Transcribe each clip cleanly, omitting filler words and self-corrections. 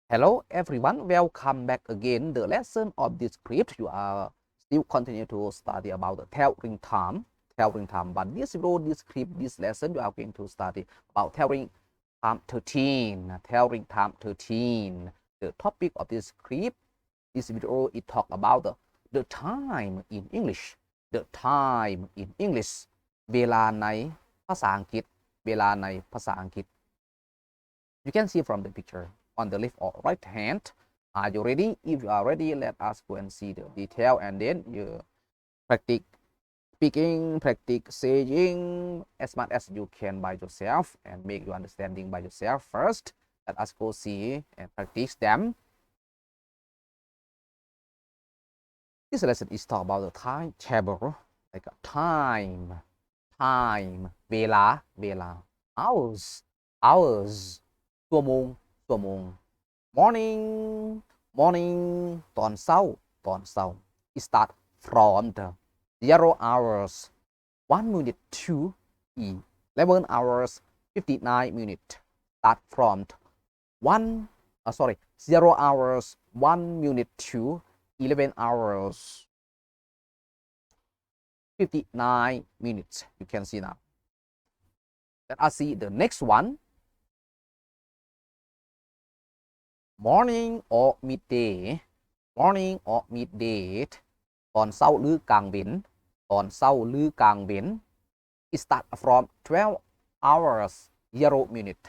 Hello everyone, welcome back again. The lesson of this script you are still continue to study about the telling time. But this video, this script, this lesson you are going to study about telling time 13. The topic of this script, this video, it talk about the time in English. The time in English. เวลาในภาษาอังกฤษ You can see from the picture on the left or right hand. Are you ready? If you are ready, let us go and see the detail, and then you practice speaking, practice saying as much as you can by yourself and make your understanding by yourself first. Let us go see and practice them. This lesson is talk about the timetable, like time, เวลา hours ชั่วโมง morning ตอนเช้า it start from the 0 hours 1 minute to 11 hours 59 minutes. Start from 0 hours 1 minute to 11 hours 59 minutes. You can see now. Let us see the next one. Morning or midday ตอนเช้าหรือกลางวัน It start from 12 hours 0 minute.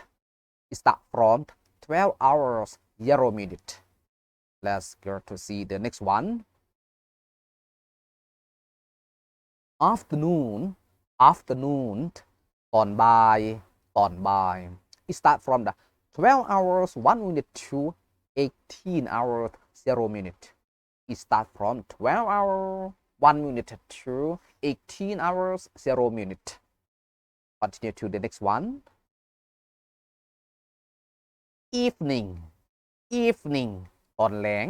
It start from 12 hours 0 minute. Let's go to see the next one. Afternoon ตอนบ่าย It start from the 12 hours 1 minute to 18 hours 0 minute. It start from 12 hours 1 minute to 18 hours 0 minute. Continue to the next one. Evening ตอนแลง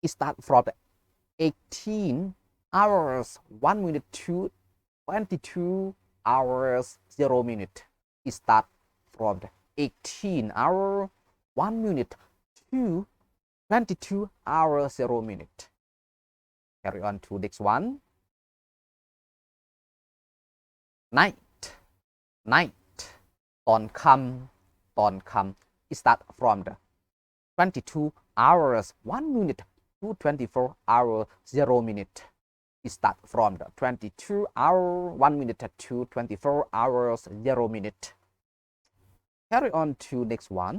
It start from 18 hours 1 minute to 22 hours 0 minute. It start from 18 hours 1 minute to 22 hours 0 minute. Carry on to next one. Night ตอนค่ำ It start from the 22 hours 1 minute to 24 hours 0 minute. It start from the 22 hours 1 minute to 24 hours 0 minute. Carry on to next one.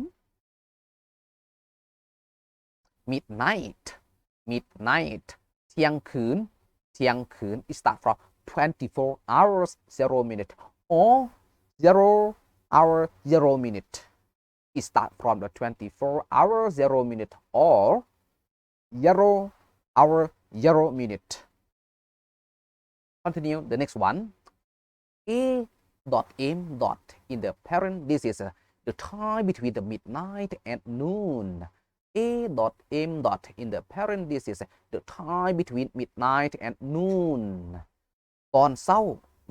Midnight เที่ยงคืน It start from 24 hours 0 minute or 0 hour 0 minute. It start from the 24 hours 0 minute or 0 hour 0 minute. Continue the next one. A.M. in the parent. This is the time between the midnight and noon. A.M. in the parent. This is the time between midnight and noon. ตอนเช้า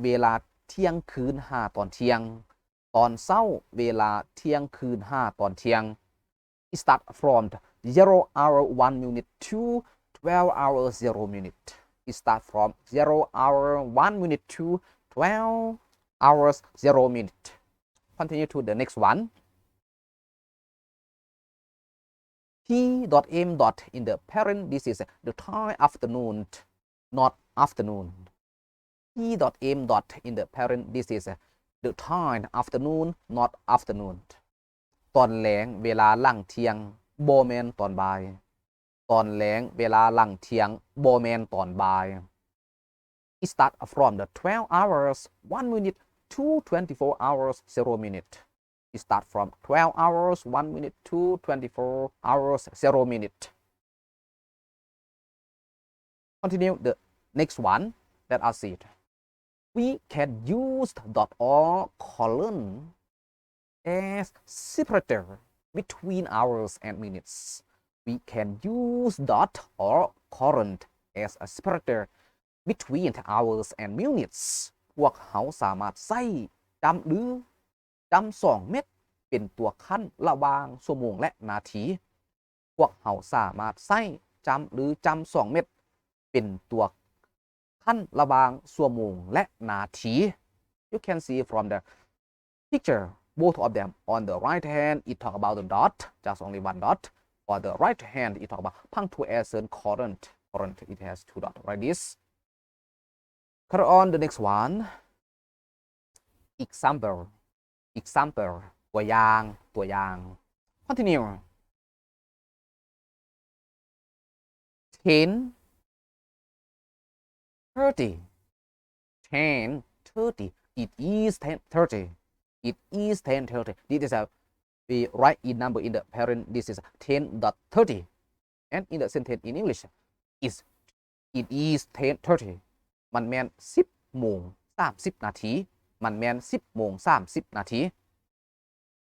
เวลาเที่ยงคืน5ตอนเที่ยง ตอนเช้าเวลาเที่ยงคืน5ตอนเที่ยง It start from 0 hour 1 minute to 12 hours 0 minute. It start from 0 hour 1 minute to 12 hours 0 minute. Continue to the next one. P.M. in the parent. This is the time afternoon, not afternoon. P.M. in the parent. This is the time afternoon, not afternoon. ตอนแลงเวลาหลังเที่ยงบ่แม่นตอนบ่าย ตอนแลงเวลาหลังเที่ยงบ่แม่นตอนบ่าย It start from the 12 hours 1 minute to 24 hours 0 minute. It start from 12 hours 1 minute to 24 hours 0 minute. Continue the next one. Let us see it. We can use dot or colon as separator between hours and minutes. We can use dot or colon as a separator between hours and minutes. พวกเขาสามารถใช้จำ2 เม็ด เป็นตัวขั้นระหว่างชั่วโมงและนาทีพวกเฮาสามารถใช้จำหรือจำ2 เม็ดเป็นตัวขั้นระหว่างชั่วโมงและนาที you can see from the picture both of them on the right hand it talk about the dot just only one dot on the right hand it talk about punctuation current it has 2 dots like this carry on the next one example ตัวอย่าง continue 10 30 10:30 it is 10:30 it is 10:30 this is a we write in number in the parent this is 10.30 and in the sentence in English it is 10:30 มันแม่น10:30 นาทีมันแม่น10:30 นาที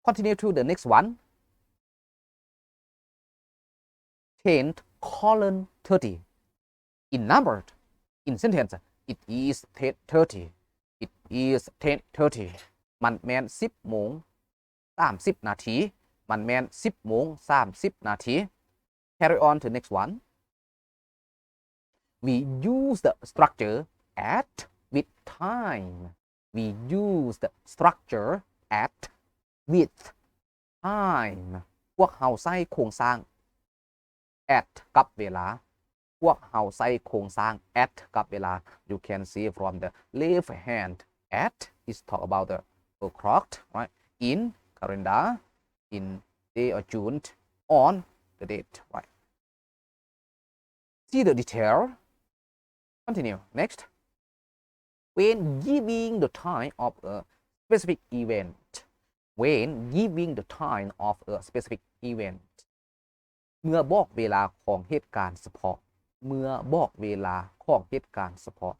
continue to the next one 10:30 in number in sentence it is 10:30 it is 10:30 มันแม่น10:30 นาทีมันแม่น10:30 นาที carry on to next one we use the structure at with time we use the structure at with time พวกเฮาใช้โครงสร้าง at กับเวลาพวกเฮาใช้โครงสร้าง at กับเวลา you can see from the left hand at is talk about the clock right in calendar in day or June on the date right see the detail continue next when giving the time of a specific event when giving the time of a specific event เมื่อบอกเวลาของเหตุการณ์เฉพาะเมื่อบอกเวลาของเหตุการณ์เฉพาะ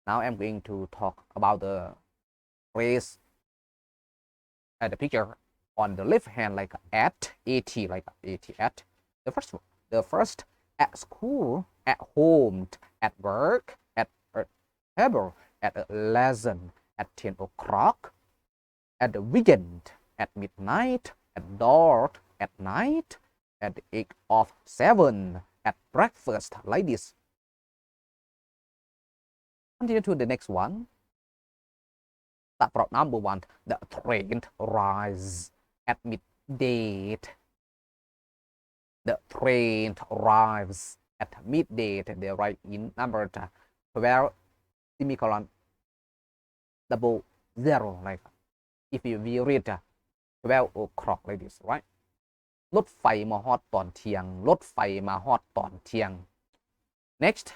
now I'm going to talk about the phrase at the picture on the left hand like at like at the first at school at home at work at a table at a lesson at 10 o'clock at the weekend at midnight at dark at night at the age of 7 at breakfast like this continue to the next one start from number 1 the train rise at midday the train arrives at midday they write in number 12 semicolon 00 like if you read 12 o'clock like this right รถไฟมาฮอดตอนเที่ยงรถไฟมาฮอดตอนเที่ยง next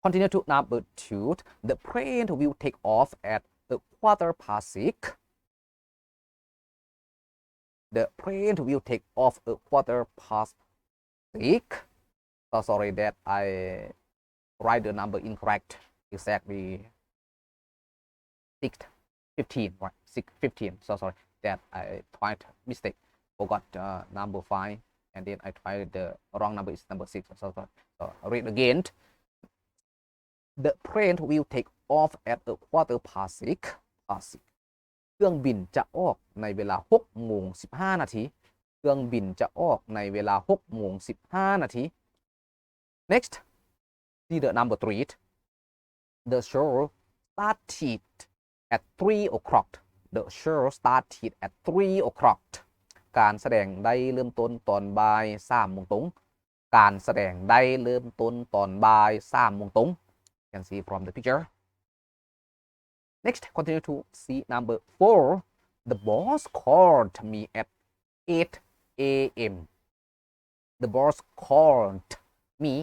continue to number 2 the plane will take off at a 6:15 the plane will take off a 6:15 so sorry that I write the number incorrect exactly 6:15 right 6:15 so sorry that I tried mistake forgot number 5 and then I tried the wrong number is number 6 so read again the plane will take off at a 6:15 เครื่องบินจะออกในเวลา 6:15 นาทีเครื่องบินจะออกในเวลา 6:15 นาที next see the number 3 the show started at 3 o'clock the show started at 3 o'clock การแสดงได้เริ่มต้นตอนบ่าย3 โมงตรงการแสดงได้เริ่มต้นตอนบ่าย3 โมงตรง you can see from the picture next continue to see number 4 the boss called me at 8 a.m. the boss called me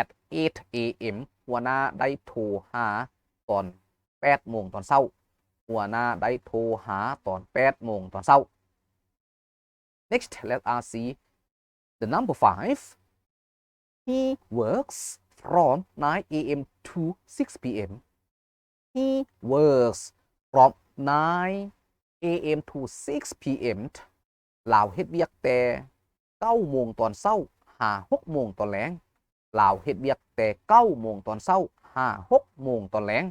at 8 a.m. หัวหน้าได้โทรหาตอน 8 โมงตอนเช้าหัวหน้าได้โทรหาตอน 8 โมงตอนเช้าnext let us see the number 5 he works from 9 a.m. to 6 p.m. he works from 9 a.m. to 6 p.m. ลาวเฮ็ดเวียกแต่ 9 โมงตอนเช้าหา 6 โมงตอนแลงลาวเฮ็ดเวียกแต่ 9 โมงตอนเช้าหา 6 โมงตอนแลง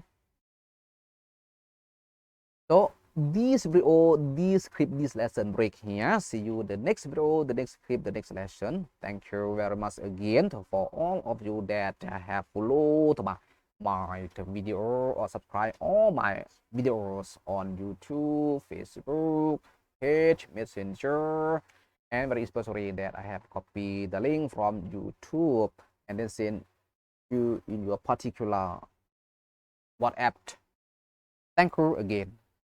so this video, this clip, this lesson break here. See you the next video, the next clip, the next lesson. Thank you very much again for all of you that have followed my video or subscribe all my videos on YouTube, Facebook, page, Messenger, and very especially that I have copied the link from YouTube and then send you in your particular WhatsApp. Thank you again.